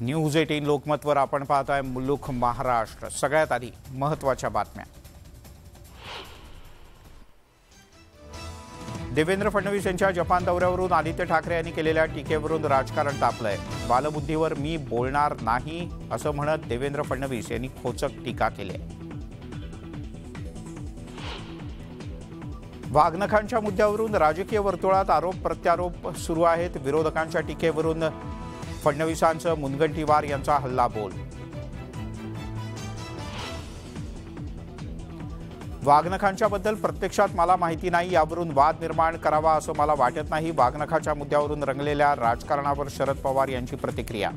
News 18 लोकमतवर आपण पाहताय मुलुख महाराष्ट्र। सगळ्यात आधी महत्त्वाच्या बातम्या। देवेंद्र फडणवीस यांच्या जपान दौऱ्यावरून आदित्य ठाकरे यांनी केलेल्या टीकेवरून राजकारण तापलंय। बालबुद्धीवर मी बोलणार नाही असं म्हणत देवेंद्र फडणवीस यांनी खोचक टीका केली आहे। वाघनखांच्या मुद्द्यावरून राजकीय वर्तुळात आरोप प्रत्यारोप सुरू आहेत। विरोधकांच्या टीकेवरून फडणवीसांचं मुनगंटीवार यांचा हल्लाबोल। वाघनखांच्याबद्दल प्रत्यक्षात मला माहिती नाही, यावरून वाद निर्माण करावा असं मला वाटत नाही। वाघनखाच्या मुद्द्यावरून रंगलेल्या राजकारणावर शरद पवार यांची प्रतिक्रिया।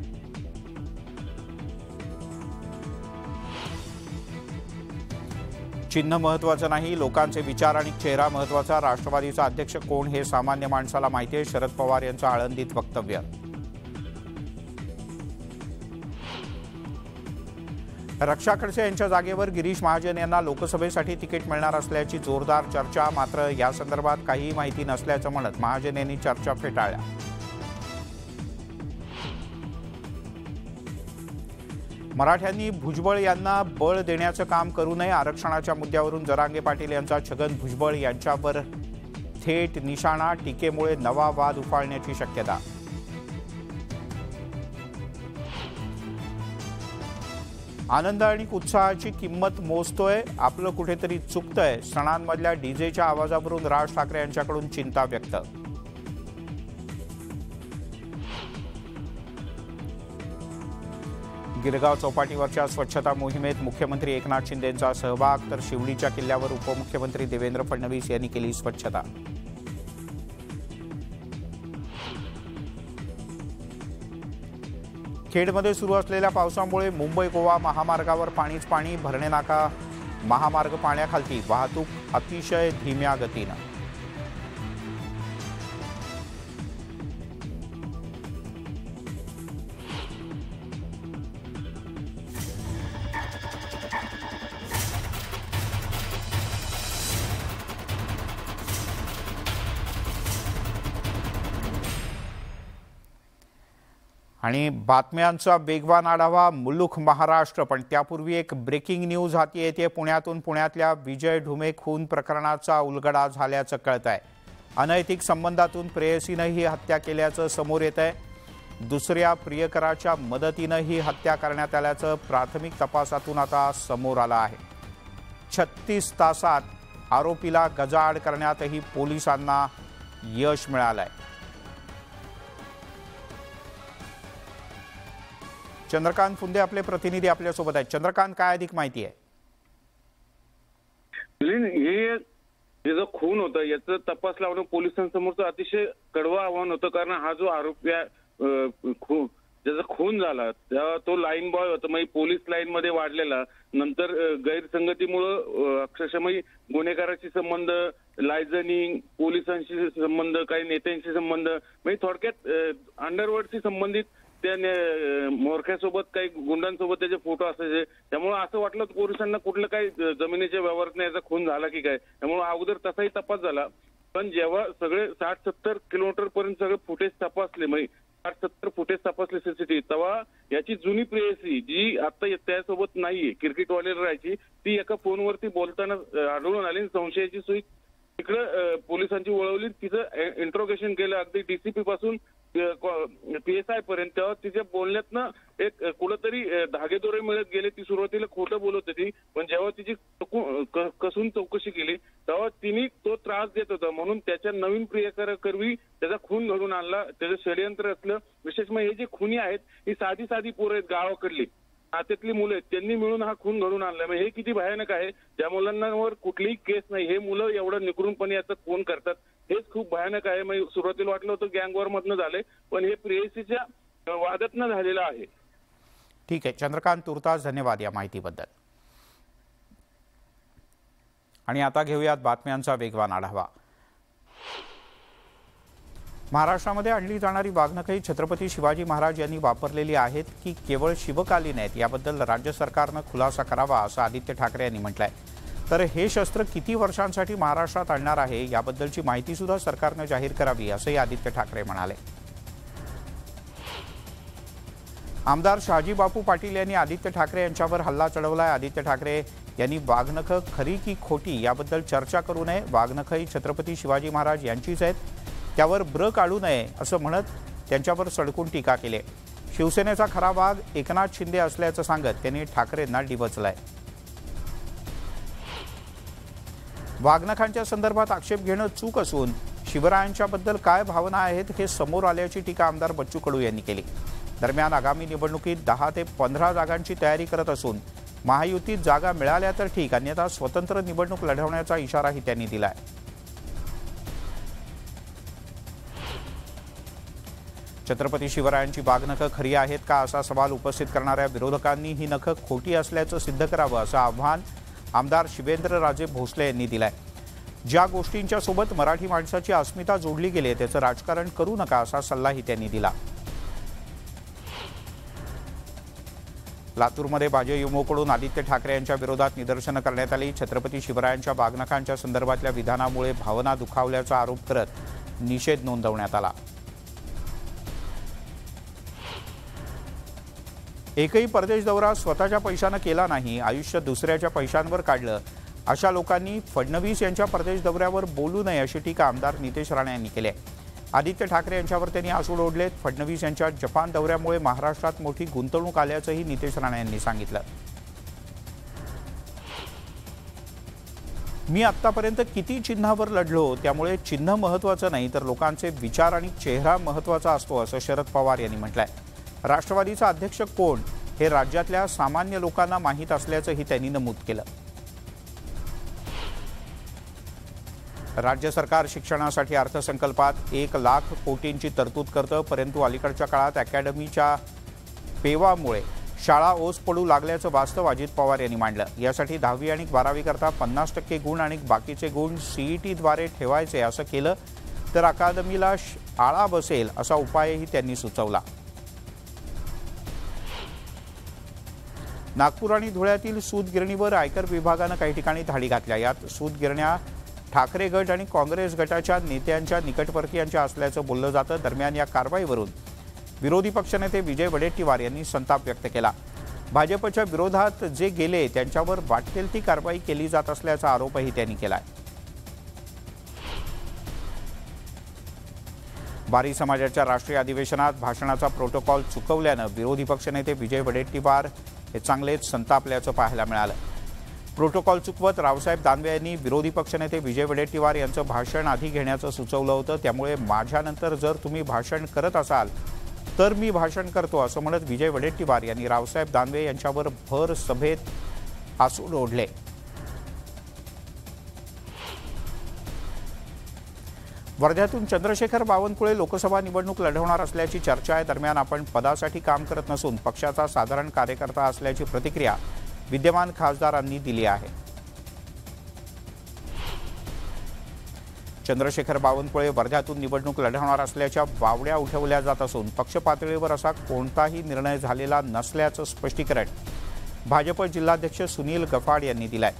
चिन्ह महत्त्वाचं नाही, लोकांचे विचार आणि चेहरा महत्त्वाचा। राष्ट्रवादीचा अध्यक्ष कोण हे सामान्य माणसाला माहिती आहे, शरद पवार यांचं आळंदीत वक्तव्य। रक्षा खडसे यांच्या जागेवर गिरीश महाजन यांना लोकसभेसाठी तिकीट मिळणार असल्याची जोरदार चर्चा। मात्र या संदर्भात काहीही माहिती नसल्याचं म्हणत महाजन यांनी चर्चा फेटाळल्या। मराठ्यांनी भुजबळ यांना बळ देण्याचं काम करू नये। आरक्षणाच्या मुद्द्यावरून जरांगे पाटील यांचा छगन भुजबळ यांच्यावर थेट निशाणा। टीकेमुळे नवा वाद उफाळण्याची शक्यता। आनंद आणि उत्साहाची किंमत मोजतोय, आपलं कुठेतरी चुकतंय। सणांमधल्या डीजेच्या आवाजावरून राज ठाकरे यांच्याकडून चिंता व्यक्त। गिरगाव चौपाटीवरच्या स्वच्छता मोहिमेत मुख्यमंत्री एकनाथ शिंदेंचा सहभाग, तर शिवडीच्या किल्ल्यावर उपमुख्यमंत्री देवेंद्र फडणवीस यांनी केली स्वच्छता। खेडमध्ये सुरू असलेल्या पावसामुळे मुंबई गोवा महामार्गावर पाणीच पाणी। भरणे नाका महामार्ग पाण्याखाली, वाहतूक अतिशय धीम्या गतीनं। आणि बातम्यांचा वेगवान आढावा मुलुख महाराष्ट्र। पण त्यापूर्वी एक ब्रेकिंग न्यूज हाती येते। पुण्यातल्या विजय ढुमे खून प्रकरणाचा उलगडा झाल्याचं कळतंय। अनैतिक संबंधातून प्रेयसीनं ही हत्या केल्याचं समोर येतंय। दुसऱ्या प्रियकराच्या मदतीनं ही हत्या करण्यात आल्याचं प्राथमिक तपासातून आता समोर आलं आहे। 36 तासात आरोपीला गजाआड करण्यातही पोलिसांना यश मिळालंय। चंद्रकांत फुंदे आपले प्रतिनिधी आपल्यासोबत आहेत। चंद्रकांत, काय अधिक माहिती आहे? हे जो खून होता याचा तपास लावणं पोलिसांसमोरचं अतिशय कडवं आव्हान होतं, कारण हा जो आरोपी ज्याचा खून झाला तेव्हा तो लाईन बॉय होता, म्हणजे पोलीस लाईन मध्ये वाढलेला। नंतर गैरसंगतीमुळे अक्षरशः गुन्हेगाराशी संबंध, लायझनिंग, पोलिसांशी संबंध, काही नेत्यांशी संबंध, म्हणजे थोडक्यात अंडरवर्ल्डशी संबंधित त्या मोरख्यासोबत काही गुंडांसोबत त्याचे फोटो असायचे। त्यामुळे असं वाटलं पोलिसांना कुठलं काही जमिनीच्या व्यवहारात याचा खून झाला की काय, त्यामुळे अगोदर तसाही तपास झाला। पण जेव्हा सगळे 60-70 किलोमीटर पर्यंत सगळे फुटेज तपासले, म्हणजे 60-70 फुटेज तपासले सीसीटीव्ही, तेव्हा याची जुनी प्रेयसी जी आता त्यासोबत नाहीये, क्रिकेटवाल्याला राहायची, ती एका फोनवरती बोलताना आढळून आली। संशयाची सुई तिकडं पोलिसांची वळवली, तिचं इंट्रोगेशन केलं अगदी डीसीपी पासून PSI पर्यंत। तेव्हा तिच्या बोलण्यातनं एक कुठंतरी धागेदोरे मिळत गेले। ती सुरुवातीला खोटं बोलत होती, पण जेव्हा तिची कसून चौकशी केली तेव्हा तिने तो त्रास देत होता, म्हणून त्याच्या नवीन प्रियकराकरवी त्याचा खून घडून आणला, त्याचं षडयंत्र असलं। विशेष म्हणजे हे जे खुनी आहेत ही साधी पोरं आहेत, गावाकडली नात्यातली मुलं आहेत, त्यांनी मिळून हा खून घडून आणला। हे किती भयानक आहे। ज्या मुलांवर कुठलीही केस नाही, हे मुलं एवढं निकरूनपणे याचा खून करतात, हेच खूप भयानक आहे। म्हणजे सुरुवातीला वाटलं होतं गँगवॉर मधनं झालंय, पण हे प्रेयसीच्या वादातनं झालेलं आहे। ठीक आहे चंद्रकांत, तुर्तास धन्यवाद या माहितीबद्दल। आणि आता घेऊयात बातम्यांचा वेगवान आढावा। महाराष्ट्रामध्ये आणली जाणारी वाघनखं छत्रपती शिवाजी महाराज यांनी वापरलेली आहेत की केवळ शिवकालीन आहेत, याबद्दल राज्य सरकारनं खुलासा करावा असं आदित्य ठाकरे यांनी म्हटलंय। तर हे शस्त्र किती वर्षांसाठी महाराष्ट्रात आणणार आहे याबद्दलची माहिती सुद्धा सरकारने जाहीर करावी असंही आदित्य ठाकरे म्हणाले। आमदार शहाजी बापू पाटील यांनी आदित्य ठाकरे यांच्यावर हल्ला चढवलाय। आदित्य ठाकरे यांनी वाघनखं खरी की खोटी याबद्दल चर्चा करू नये, वाघनखं ही छत्रपती शिवाजी महाराज यांचीच आहेत, त्यावर ब्र काढू नये असं म्हणत त्यांच्यावर सडकून टीका केली। शिवसेनेचा खरा वाघ एकनाथ शिंदे असल्याचं सांगत त्यांनी ठाकरेंना डिवचलाय। वाघनखांच्या संदर्भात आक्षेप घेणं चूक असून शिवरायांच्याबद्दल काय भावना आहेत हे समोर आल्याची टीका आमदार बच्चू कडू यांनी केली। दरम्यान आगामी निवडणुकीत 10 ते 15 जागांची तयारी करत असून महायुतीत जागा मिळाल्या तर ठीक, अन्यथा स्वतंत्र निवडणूक लढवण्याचा इशाराही त्यांनी दिलाय। छत्रपती शिवरायांची वाघनखं खरी आहेत का असा सवाल उपस्थित करणाऱ्या विरोधकांनी ही नखं खोटी असल्याचं सिद्ध करावं असं आव्हान आमदार शिवेंद्रराजे भोसले यांनी दिलंय। ज्या गोष्टींच्या सोबत मराठी माणसाची अस्मिता जोडली गेली त्याचं राजकारण करू नका असा सल्लाही त्यांनी दिला। लातूरमध्ये भाजयुमोकडून आदित्य ठाकरे यांच्या विरोधात निदर्शनं करण्यात आली। छत्रपती शिवरायांच्या वाघनखांच्या संदर्भातल्या विधानामुळे भावना दुखावल्याचा आरोप करत निषेध नोंदवण्यात आला। एकही परदेश दौरा स्वतःच्या पैशानं केला नाही, आयुष्य दुसऱ्याच्या पैशांवर काढलं, अशा लोकांनी फडणवीस यांच्या परदेश दौऱ्यावर बोलू नये अशी टीका आमदार नितेश राणे यांनी केली आहे। आदित्य ठाकरे यांच्यावर त्यांनी आसूड ओढलेत। फडणवीस यांच्या जपान दौऱ्यामुळे महाराष्ट्रात मोठी गुंतवणूक आल्याचंही नितेश राणे यांनी सांगितलं। मी आतापर्यंत किती चिन्हावर लढलो, त्यामुळे चिन्ह महत्त्वाचं नाही तर लोकांचे विचार आणि चेहरा महत्त्वाचा असतो असं शरद पवार यांनी म्हटलंय। राष्ट्रवादीचा अध्यक्ष कोण हे राज्यातल्या सामान्य लोकांना माहीत असल्याचंही त्यांनी नमूद केलं। राज्य सरकार शिक्षणासाठी अर्थसंकल्पात 1 लाख कोटींची तरतूद करतं, परंतु अलीकडच्या काळात अकॅडमीच्या पेवामुळे शाळा ओस पडू लागल्याचं वास्तव अजित पवार यांनी मांडलं। यासाठी 10वी आणि 12वी करता 50% गुण आणि बाकीचे गुण सीईटीद्वारे ठेवायचे असं केलं तर अकादमीला आळा बसेल असा उपायही त्यांनी सुचवला। नागपूर आणि धुळ्यातील सूतगिरणीवर आयकर विभागानं काही ठिकाणी धाडी घातल्या। यात सूतगिरण्या ठाकरे गट आणि काँग्रेस गटाच्या नेत्यांच्या निकटवर्तीयांच्या असल्याचं बोललं जातं। दरम्यान या कारवाईवरून विरोधी पक्षनेते विजय वडेट्टीवार यांनी संताप व्यक्त केला। भाजपच्या विरोधात जे गेले त्यांच्यावर वाटेल ती कारवाई केली जात असल्याचा आरोपही त्यांनी केलाय। बारी समाजाच्या राष्ट्रीय अधिवेशनात भाषणाचा प्रोटोकॉल चुकवल्यानं विरोधी पक्षनेते विजय वडेट्टीवार हे चांगलेच संतापल्याचं पाहायला मिळालं। प्रोटोकॉल चुकवत रावसाहेब दानवे यांनी विरोधी पक्षनेते विजय वडेट्टीवार यांचं भाषण आधी घेण्याचं सुचवलं होतं, त्यामुळे माझ्यानंतर जर तुम्ही भाषण करत असाल तर मी भाषण करतो असं म्हणत विजय वडेट्टीवार यांनी रावसाहेब दानवे यांच्यावर भर सभेत आसूड ओढले। वर्ध्यातून चंद्रशेखर बावनकुळे लोकसभा निवडणूक लढवणार असल्याची चर्चा आहे। दरम्यान आपण पदासाठी काम करत नसून पक्षाचा साधारण कार्यकर्ता असल्याची प्रतिक्रिया विद्यमान खासदारांनी दिली आहे। चंद्रशेखर बावनकुळे वर्ध्यातून निवडणूक लढवणार असल्याच्या वावड्या उठवल्या जात असून पक्ष पातळीवर असा कोणताही निर्णय झालेला नसल्याचं स्पष्टीकरण भाजप जिल्हाध्यक्ष सुनील गफाड यांनी दिलंय।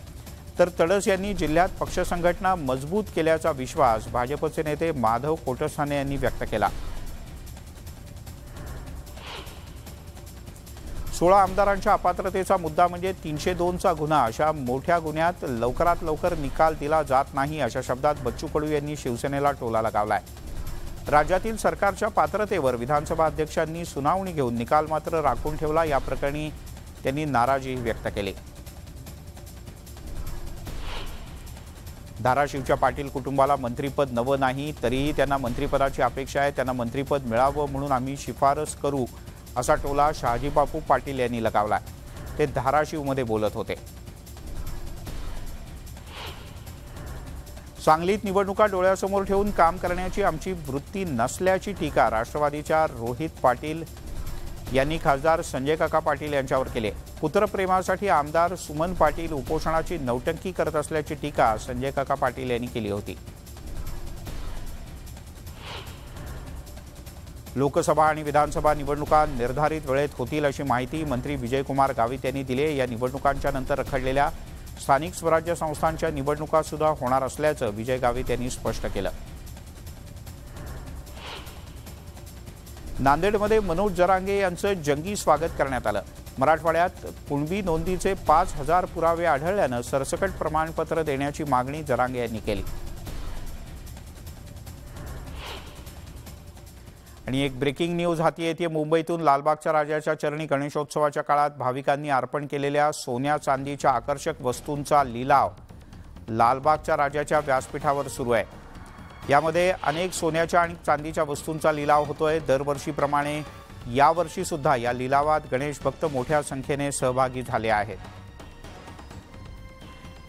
तर तडस यांनी जिल्ह्यात पक्ष संघटना मजबूत केल्याचा विश्वास भाजपचे नेते माधव कोटस्थाने यांनी व्यक्त केला। 16 आमदारांच्या अपात्रतेचा मुद्दा म्हणजे 302चा गुन्हा, अशा मोठ्या गुन्ह्यात लवकरात लवकर निकाल दिला जात नाही अशा शब्दात बच्चू कडू यांनी शिवसेनेला टोला लगावलाय। राज्यातील सरकारच्या पात्रतेवर विधानसभा अध्यक्षांनी सुनावणी घेऊन निकाल मात्र राखून ठेवला। या प्रकरणी त्यांनी नाराजी व्यक्त केली। धाराशिवच्या पाटील कुटुंबाला मंत्रिपद नवं नाही, तरीही त्यांना मंत्रिपदाची अपेक्षा आहे, त्यांना मंत्रिपद मिळावं म्हणून आम्ही शिफारस करू असा टोला शहाजी बापू पाटील यांनी लगावला। ते धाराशिवमध्ये बोलत होते। सांगलीत निवडणुका डोळ्यासमोर ठेवून काम करण्याची आमची वृत्ती नसल्याची टीका राष्ट्रवादीच्या रोहित पाटील यांनी खासदार संजय काका पाटील यांच्यावर केली। पुत्रप्रेमासाठी आमदार सुमन पाटील उपोषणाची नौटंकी करत असल्याची टीका संजय काका पाटील यांनी केली होती। लोकसभा आणि विधानसभा निवडणुका निर्धारित वेळेत होतील अशी माहिती मंत्री विजयकुमार गावित यांनी दिली आहे। या निवडणुकांच्या नंतर रखडलेल्या स्थानिक स्वराज्य संस्थांच्या निवडणुका सुद्धा होणार असल्याचं विजय गावित यांनी स्पष्ट केलं। नांदेडमध्ये मनोज जरांगे यांचं जंगी स्वागत करण्यात आलं। मराठवाड्यात कुणबी नोंदीचे 5000 पुरावे आढळल्यानं सरसकट प्रमाणपत्र देण्याची मागणी जरांगे यांनी केली। आणि एक ब्रेकिंग न्यूज हाती येते। मुंबईतून लालबागच्या राजाच्या चरणी गणेशोत्सवाच्या काळात भाविकांनी अर्पण केलेल्या सोन्या चांदीच्या आकर्षक वस्तूंचा लिलाव लालबागच्या राजाच्या व्यासपीठावर सुरू आहे। यामध्ये अनेक सोन्याच्या आणि चांदीच्या वस्तूंचा लिलाव होतोय। दरवर्षीप्रमाणे यावर्षी सुद्धा या लिलावात गणेश भक्त मोठ्या संख्येने सहभागी झाले आहेत।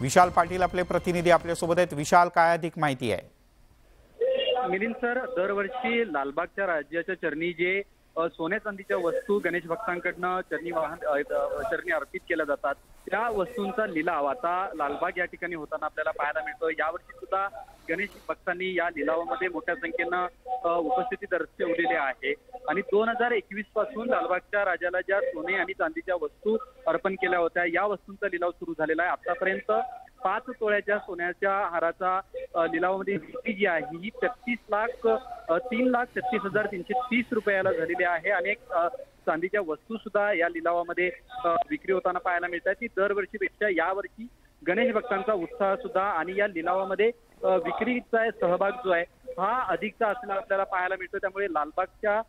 विशाल पाटील आपले प्रतिनिधी आपल्यासोबत आहेत। विशाल, काय अधिक माहिती आहे? मिलिंद सर, दरवर्षी लालबागच्या राजाच्या चरणी जे सोन्या चांदीच्या वस्तू गणेश भक्तांकडनं चरणी अर्पित केल्या जातात त्या वस्तूंचा लिलाव आता लालबाग या ठिकाणी होताना आपल्याला पाहायला मिळतो। यावर्षी सुद्धा गणेश भक्तांनी या लिलावामध्ये मोठ्या संख्येनं उपस्थिती दर्शवलेली आहे आणि 2021 पासून लालबागच्या राजाला ज्या सोने आणि चांदीच्या वस्तू अर्पण केल्या होत्या या वस्तूंचा लिलाव सुरू झालेला आहे। आतापर्यंत 5 तोळ्याच्या सोन्याच्या हाराचा लिलावामध्ये विक्री जी आहे ही 3,36,330 रुपयाला झालेली आहे। अनेक चांदीच्या वस्तू सुद्धा या लिलावामध्ये विक्री होताना पाहायला मिळतात। ती दरवर्षीपेक्षा यावर्षी गणेश भक्तांचा उत्साह सुद्धा आणि या लिलावामध्ये विक्रीचा सहभाग जो आहे हा अधिकचा असणं आपल्याला पाहायला मिळतो। त्यामुळे लालबागच्या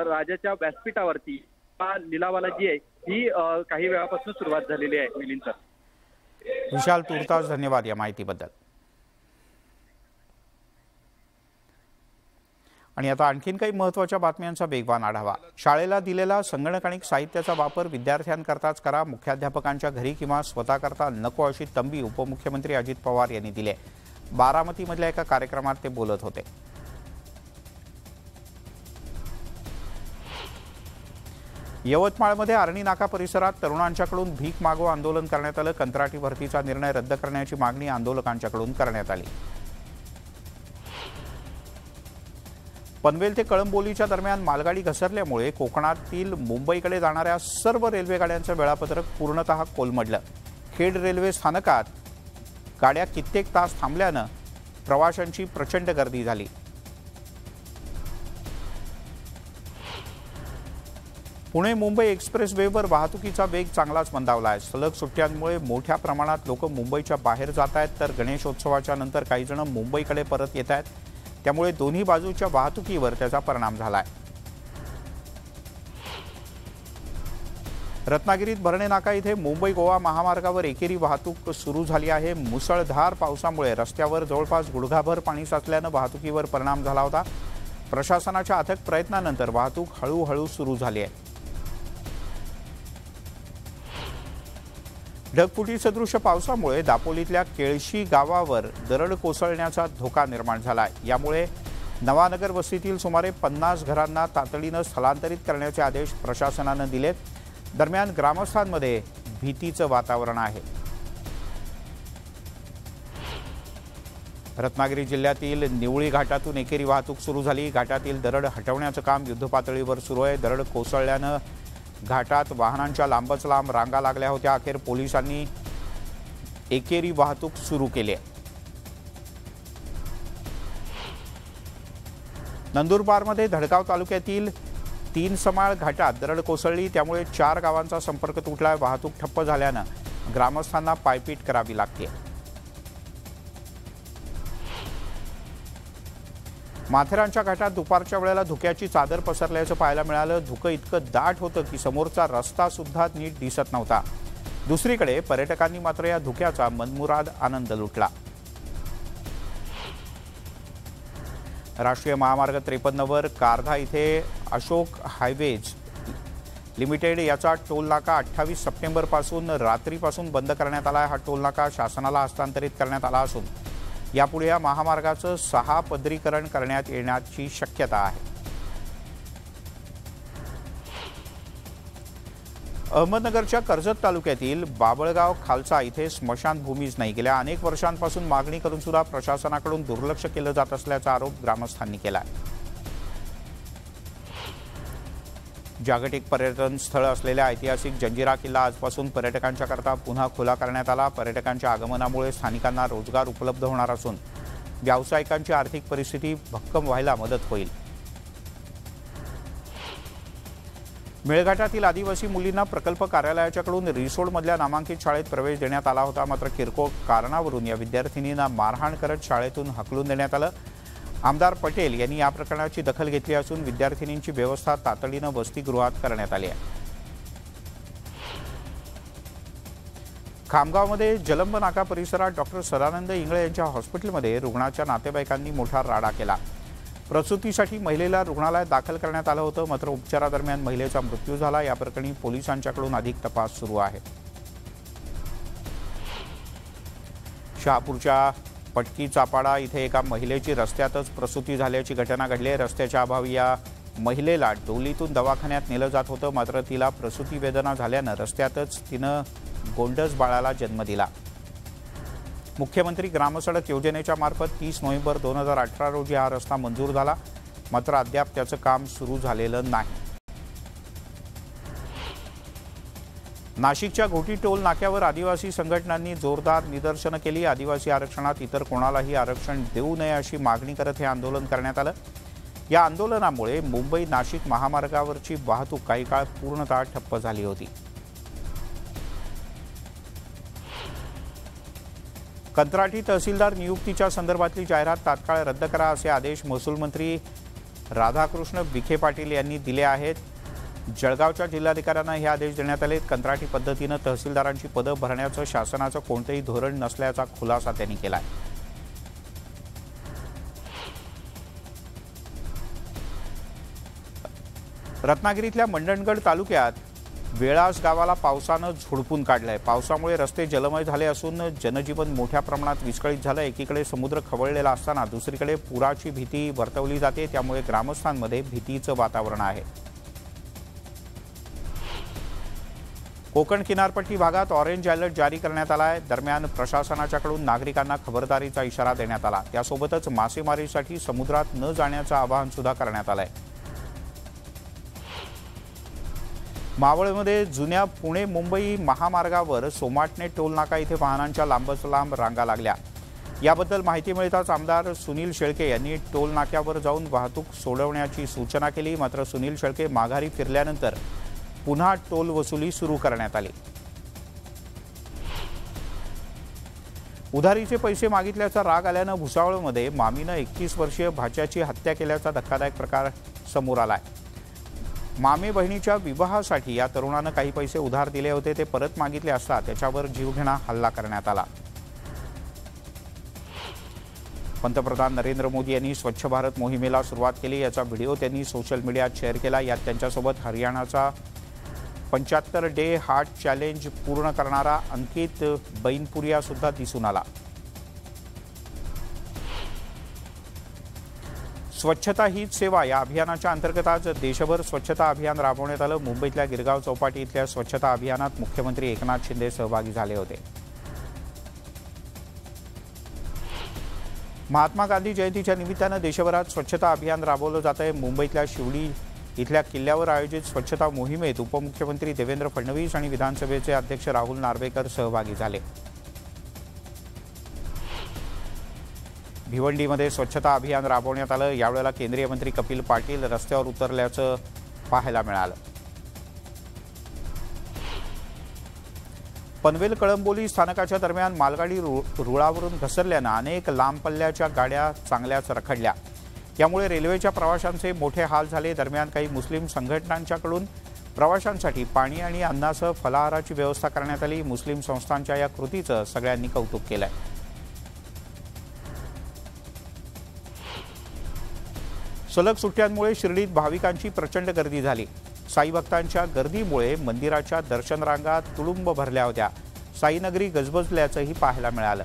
राजाच्या व्यासपीठावरती हा लिलावाला जी आहे ही काही वेळापासून सुरुवात झालेली आहे। मिलिंद सर, विशाल, तुर्तास धन्यवाद या माहितीबद्दल। आणि आता आणखीन काही महत्त्वाच्या बातम्यांचा वेगवान आढावा। शाळेला दिलेला संगणक आणि साहित्याचा वापर विद्यार्थ्यांकरताच करा, मुख्याध्यापकांच्या घरी किंवा स्वतःकरता नको अशी तंबी उपमुख्यमंत्री अजित पवार यांनी दिली आहे। बारामतीमधल्या एका कार्यक्रमात ते बोलत होते। यवतमाळमध्ये आर्णी नाका परिसरात तरुणांच्याकडून भीक मागो आंदोलन करण्यात आलं। कंत्राटी भरतीचा निर्णय रद्द करण्याची मागणी आंदोलकांच्याकडून करण्यात आली। पनवेल ते कळंबोलीच्या दरम्यान मालगाडी घसरल्यामुळे कोकणातील मुंबईकडे जाणाऱ्या सर्व रेल्वे गाड्यांचं वेळापत्रक पूर्णतः कोलमडलं। खेड रेल्वे स्थानकात गाड्या कित्येक तास थांबल्यानं प्रवाशांची प्रचंड गर्दी झाली। पुणे मुंबई एक्सप्रेसवेवर वाहतुकीचा वेग चांगलाच मंदावला आहे। सलग सुट्ट्यांमुळे मोठ्या प्रमाणात लोक मुंबईच्या बाहेर जात आहेत, तर गणेशोत्सवाच्या नंतर काही जण मुंबईकडे परत येत आहेत। त्यामुळे दोन्ही बाजूच्या वाहतुकीवर त्याचा परिणाम झाला आहे। रत्नागिरीत भरणे नाका इथे मुंबई गोवा महामार्गावर एकेरी वाहतूक सुरू झाली आहे। मुसळधार पावसामुळे रस्त्यावर जवळपास गुडघाभर पाणी साचल्यानं वाहतुकीवर परिणाम झाला होता। प्रशासनाच्या अथक प्रयत्नानंतर वाहतूक हळूहळू सुरू झाली आहे। ढगफुटी सदृश पावसामुळे दापोलीतल्या केळशी गावावर दरड कोसळण्याचा धोका निर्माण झाला। यामुळे नवानगर वस्तीतील सुमारे 50 घरांना तातडीनं स्थलांतरित करण्याचे आदेश प्रशासनानं दिलेत। दरम्यान ग्रामस्थांमध्ये भीतीचं वातावरण आहे। रत्नागिरी जिल्ह्यातील निवळी घाटातून एकेरी वाहतूक सुरू झाली। घाटातील दरड हटवण्याचं काम युद्धपातळीवर सुरू आहे। दरड कोसळल्यानं घाटात वाहनांच्या लांबच लांब रांगा लागल्या होत्या। अखेर पोलिसांनी एकेरी वाहतूक सुरू केली आहे। नंदुरबारमध्ये धडगाव तालुक्यातील 3 समाळ घाटात दरड कोसळली, त्यामुळे 4 गावांचा संपर्क तुटला। वाहतूक ठप्प झाल्यानं ग्रामस्थांना पायपीट करावी लागते। माथेरानच्या घाटात दुपारच्या वेळेला धुक्याची चादर पसरल्याचं पाहायला मिळालं। धुकं इतकं दाट होतं की समोरचा रस्ता सुद्धा नीट दिसत नव्हता। दुसरीकडे पर्यटकांनी मात्र या धुक्याचा मनमुराद आनंद लुटला। राष्ट्रीय महामार्ग 53वर कारधा इथे अशोक हायवेज लिमिटेड याचा टोल नाका 28 सप्टेंबरपासून रात्रीपासून बंद करण्यात आला आहे। हा टोल नाका शासनाला हस्तांतरित करण्यात आला असून यापुढे या महामार्गाचं 6 पदरीकरण करण्यात येण्याची शक्यता आहे। अहमदनगरच्या कर्जत तालुक्यातील बाबळगाव खालसा इथे स्मशानभूमीच नाही। गेल्या अनेक वर्षांपासून मागणी करून सुद्धा प्रशासनाकडून दुर्लक्ष केलं जात असल्याचा आरोप ग्रामस्थांनी केला आहे। जागतिक पर्यटन स्थळ असलेल्या ऐतिहासिक जंजिरा किल्ला आजपासून पर्यटकांच्या करता पुन्हा खुला करण्यात आला। पर्यटकांच्या आगमनामुळे स्थानिकांना रोजगार उपलब्ध होणार असून व्यावसायिकांची आर्थिक परिस्थिती भक्कम व्हायला मदत होईल। मेळघाटातील आदिवासी मुलींना प्रकल्प कार्यालयाच्याकडून रिसोडमधल्या नामांकित शाळेत प्रवेश देण्यात आला होता, मात्र किरकोळ कारणावरून या विद्यार्थिनींना मारहाण करत शाळेतून हाकलून देण्यात आलं। आमदार पटेल यांनी या प्रकरणाची दखल घेतली असून विद्यार्थिनींची व्यवस्था तातडीनं वसतिगृहात करण्यात आली आहे। खामगावमध्ये जलंब नाका परिसरात डॉक्टर सदानंद इंगळे यांच्या हॉस्पिटलमध्ये रुग्णाच्या नातेवाईकांनी मोठा राडा केला। प्रसूतीसाठी महिलेला रुग्णालयात दाखल करण्यात आलं होतं, मात्र उपचारादरम्यान महिलेचा मृत्यू झाला। या प्रकरणी पोलिसांच्याकडून अधिक तपास सुरू आहे। शहापूरच्या पटकी चापाडा इथे एका महिलेची रस्त्यातच प्रसूती झाल्याची घटना घडली आहे। रस्त्याच्या अभावी या महिलेला डोलीतून दवाखान्यात नेलं जात होतं, मात्र तिला प्रसूती वेदना झाल्यानं रस्त्यातच तिनं गोंडस बाळाला जन्म दिला। मुख्यमंत्री ग्रामसडक योजनेच्या मार्फत 30 नोव्हेंबर 2018 रोजी हा रस्ता मंजूर झाला, मात्र अद्याप त्याचं काम सुरू झालेलं नाही। नाशिकच्या घोटी टोल नाक्यावर आदिवासी संघटनांनी जोरदार निदर्शनं केली। आदिवासी आरक्षणात इतर कोणालाही आरक्षण देऊ नये अशी मागणी करत हे आंदोलन करण्यात आलं। या आंदोलनामुळे मुंबई नाशिक महामार्गावरची वाहतूक काही काळ पूर्णतः ठप्प झाली होती। कंत्राटी तहसीलदार नियुक्तीच्या संदर्भातली जाहिरात तात्काळ रद्द करा असे आदेश महसूल मंत्री राधाकृष्ण विखे पाटील यांनी दिले आहेत। जळगावच्या जिल्हाधिकाऱ्यांना हे आदेश देण्यात आले। कंत्राटी पद्धतीनं तहसीलदारांची पदं भरण्याचं शासनाचं कोणतेही धोरण नसल्याचा खुलासा त्यांनी केला आहे। रत्नागिरीतल्या मंडणगड तालुक्यात वेळास गावाला पावसानं झोडपून काढलंय। पावसामुळे रस्ते जलमय झाले असून जनजीवन मोठ्या प्रमाणात विस्कळीत झालं। एकीकडे समुद्र खवळलेला असताना दुसरीकडे पुराची भीती वर्तवली जाते, त्यामुळे ग्रामस्थांमध्ये भीतीचं वातावरण आहे। कोकण किनारपट्टी भागात ऑरेंज अलर्ट जारी करण्यात आला आहे। दरम्यान प्रशासनाच्याकडून नागरिकांना खबरदारीचा इशारा देण्यात आला। त्यासोबतच मासेमारीसाठी समुद्रात न जाण्याचं आवाहन सुद्धा करण्यात आलंय। मावळमध्ये जुन्या पुणे मुंबई महामार्गावर सोमाटणे टोलनाका इथे वाहनांच्या लांबच लांब रांगा लागल्या। याबद्दल माहिती मिळताच आमदार सुनील शेळके यांनी टोल नाक्यावर जाऊन वाहतूक सोडवण्याची सूचना केली, मात्र सुनील शेळके माघारी फिरल्यानंतर पुन्हा टोल वसुली सुरू करण्यात आली। उधारीचे पैसे मागितल्याचा राग आल्यानं भुसावळमध्ये मामीनं 31 वर्षीय भाच्याची हत्या केल्याचा धक्कादायक प्रकार समोर आलाय। मामे बहिणीच्या विवाहासाठी या तरुणानं काही पैसे उधार दिले होते, ते परत मागितले असता त्याच्यावर जीवघेणा हल्ला करण्यात आला। पंतप्रधान नरेंद्र मोदी यांनी स्वच्छ भारत मोहिमेला सुरुवात केली। याचा व्हिडिओ त्यांनी सोशल मीडियात शेअर केला। यात त्यांच्यासोबत हरियाणाचा 75 डे हार्ट चॅलेंज पूर्ण करणारा अंकित बैनपुरिया सुद्धा दिसून आला। स्वच्छता हीच सेवा या अभियानाच्या अंतर्गत आज देशभर स्वच्छता अभियान राबवण्यात आलं। मुंबईतल्या गिरगाव चौपाटी इथल्या स्वच्छता अभियानात मुख्यमंत्री एकनाथ शिंदे सहभागी झाले होते। महात्मा गांधी जयंतीच्या निमित्तानं देशभरात स्वच्छता अभियान राबवलं जात आहे। मुंबईतल्या शिवडी इथल्या किल्ल्यावर आयोजित स्वच्छता मोहिमेत उपमुख्यमंत्री देवेंद्र फडणवीस आणि विधानसभेचे अध्यक्ष राहुल नार्वेकर सहभागी झाले। भिवंडीमध्ये स्वच्छता अभियान राबवण्यात आलं। यावेळेला केंद्रीय मंत्री कपिल पाटील रस्त्यावर उतरल्याचं पाहायला मिळालं। पनवेल कळंबोली स्थानकाच्या दरम्यान मालगाडी रुळावरून घसरल्यानं अनेक लांब पल्ल्याच्या गाड्या चांगल्याच रखडल्या। यामुळे रेल्वेच्या प्रवाशांचे मोठे हाल झाले। दरम्यान काही मुस्लिम संघटनांच्याकडून प्रवाशांसाठी पाणी आणि अन्नासह फलाहाराची व्यवस्था करण्यात आली। मुस्लिम संस्थांच्या या कृतीचं सगळ्यांनी कौतुक केलंय। सलग सुट्ट्यांमुळे शिर्डीत भाविकांची प्रचंड गर्दी झाली। साई भक्तांच्या गर्दीमुळे मंदिराच्या दर्शन रांगा तुडुंब भरल्या होत्या। साईनगरी गजबजल्याचंही पाहायला मिळालं।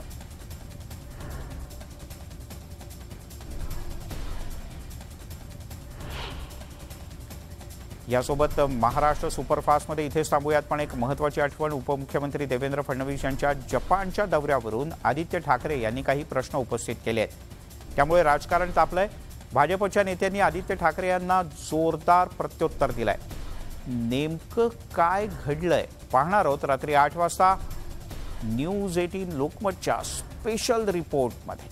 यासोबत महाराष्ट्र सुपरफास्टमध्ये इथेच थांबूयात, पण एक महत्त्वाची आठवण। उपमुख्यमंत्री देवेंद्र फडणवीस यांच्या जपानच्या दौऱ्यावरून आदित्य ठाकरे यांनी काही प्रश्न उपस्थित केले आहेत, त्यामुळे राजकारण तापलंय। भाजपच्या नेत्यांनी आदित्य ठाकरे यांना जोरदार प्रत्युत्तर दिलंय। नेमकं काय घडलंय पाहणार आहोत रात्री 8 वाजता न्यूज 18 लोकमतच्या स्पेशल रिपोर्टमध्ये।